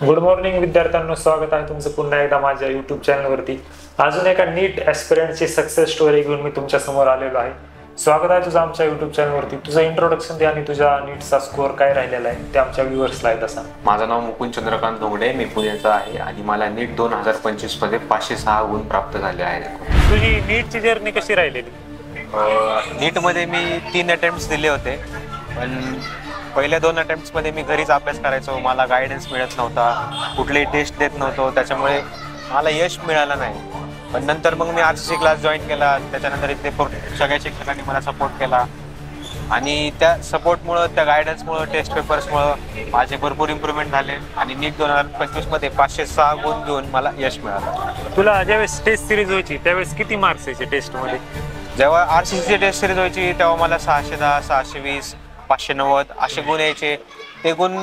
Good morning विद्यार्थ्यांनो, स्वागत आहे तुमचं पुन्हा एकदा माझ्या युट्यूब चॅनलवरती. अजून एका नीट ॲस्पिरंटची सक्सेस स्टोरी घेऊन मी तुमच्या समोर आलेलो आहे. स्वागत आहे तुझं आमच्या युट्यूब चॅनलवरती. तुझं इंट्रोडक्शन दे आणि तुझ्या नीटचा स्कोअर काय राहिलेला आहे ते आमच्या व्ह्युअर्सला आहे तसा. माझं नाव मुकुंद चंद्रकांत धोंगडे, मी पुण्याचा आहे आणि मला नीट 2025 मध्ये 506 गुण प्राप्त झाले आहेत. तुझी नीटची जर्नी कशी राहिलेली? नीटमध्ये मी 3 अटेम्प्ट्स दिले होते, पण पहिल्या 2 अटेम्प्ट्समध्ये मी घरीच अभ्यास करायचो. मला गायडन्स मिळत नव्हता, कुठलीही टेस्ट देत नव्हतो, त्याच्यामुळे मला यश मिळालं नाही. पण नंतर मग मी RCC क्लास जॉईन केला. त्याच्यानंतर इथे सगळ्या शिक्षकांनी मला सपोर्ट केला आणि त्या सपोर्टमुळं, त्या गायडन्समुळं, टेस्ट पेपर्समुळं माझे भरपूर इम्प्रूव्हमेंट झाले आणि नीट 2025 मध्ये 506 गुण घेऊन मला यश मिळालं. तुला ज्यावेळेस टेस्ट सिरीज व्हायची त्यावेळेस किती मार्क्स यायचे टेस्टमध्ये? जेव्हा RCC टेस्ट सिरीज व्हायची तेव्हा मला 610, 620, 590 असे गुण यायचे. ते गुण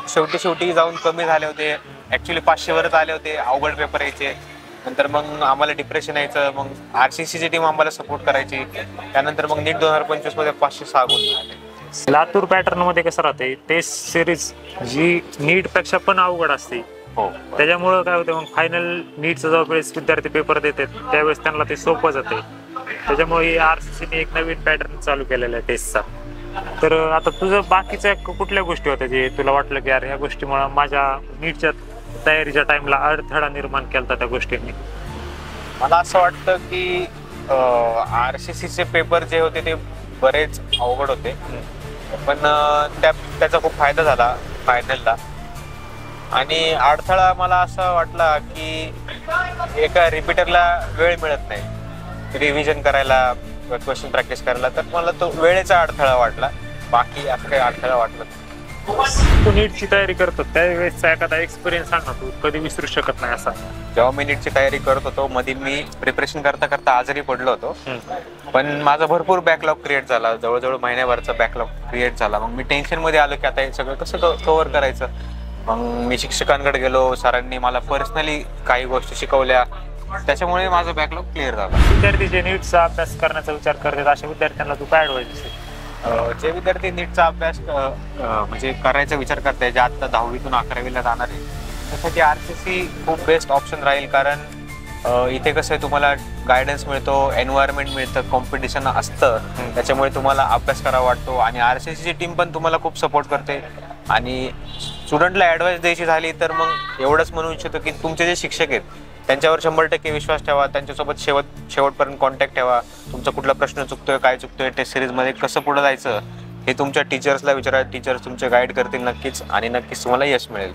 शेवटी जाऊन कमी झाले होते. ॲक्च्युली 500 वरच आले होते. अवघड पेपर यायचे. नंतर मग आम्हाला डिप्रेशन यायचं. मग RCCची टीम आम्हाला सपोर्ट करायची. त्यानंतर मग नीट 2025 मध्ये 506 गुण झाले. लातूर पॅटर्न मध्ये कसं राहते, टेस्ट सिरीज जी नीट पेक्षा पण अवघड असते. हो, त्याच्यामुळं काय होतं, मग फायनल नीटचा ज्यावेळेस विद्यार्थी पेपर देतात त्यावेळेस त्यांना ते सोपं जाते. त्याच्यामुळे RCCने एक नवीन पॅटर्न चालू केलेला आहे टेस्टचा. तर आता तुझं बाकीच्या कुठल्या गोष्टी होत्या जे तुला वाटलं की यार ह्या गोष्टीमुळे माझ्या नीटच्या तयारीच्या टाइमला अडथळा निर्माण केला त्या गोष्टींनी? मला असं वाटतं की RCCचे पेपर जे होते ते बरेच अवघड होते, पण त्याचा खूप फायदा झाला फायनलला. आणि अडथळा मला असं वाटला की एका रिपीटरला वेळ मिळत नाही रिव्हिजन करायला, क्वेश्चन प्रॅक्टिस करायला, तर मला तो वेळेचा अडथळा वाटला. बाकी असं काही अडथळा वाटला नाही. तू नीटची तयारी करतो त्यावेळेसचा एखादा एक्सपिरियन्स सांग ना, तू कधी विसरू शकत नाही असा. जेव्हा मी नीटची तयारी करत होतो, मध्ये मी प्रिपरेशन करता करता आजारी पडलो होतो. पण माझा भरपूर बॅकलॉग क्रिएट झाला, जवळजवळ महिन्याभरचा बॅकलॉग क्रिएट झाला. मग मी टेन्शन मध्ये आलो की आता हे सगळं कसं कव्हर करायचं. मग मी शिक्षकांकडे गेलो, सरांनी मला पर्सनली काही गोष्टी शिकवल्या, त्याच्यामुळे माझा बॅकलॉग क्लिअर झाला. विद्यार्थी जे नीटचा अभ्यास करण्याचा विचार करतात अशा विद्यार्थ्यांना तू काय ऍडवाइस देशील? जे विद्यार्थी नीटचा अभ्यास म्हणजे करायचा विचार करताय, जे आता 10वीतून 11वीला जाणार आहे, त्यासाठी RCC खूप बेस्ट ऑप्शन राहील. कारण इथे कसं आहे, तुम्हाला गायडन्स मिळतो, एन्व्हायरमेंट मिळतं, कॉम्पिटिशन असतं, त्याच्यामुळे तुम्हाला अभ्यास करावा वाटतो. आणि RCCची टीम पण तुम्हाला खूप सपोर्ट करते. आणि स्टुडंटला ॲडवाइस द्यायची झाली तर मग एवढंच म्हणू इच्छितो की तुमचे जे शिक्षक आहेत त्यांच्यावर 100% विश्वास ठेवा. त्यांच्यासोबत शेवटपर्यंत कॉन्टॅक्ट ठेवा. तुमचा कुठला प्रश्न चुकतोय, काय चुकतोय, टेस्ट सिरीजमध्ये कसं पुढे जायचं हे तुमच्या टीचर्सला विचारा. टीचर्स तुमचे गाईड करतील नक्कीच आणि नक्कीच तुम्हाला यश मिळेल.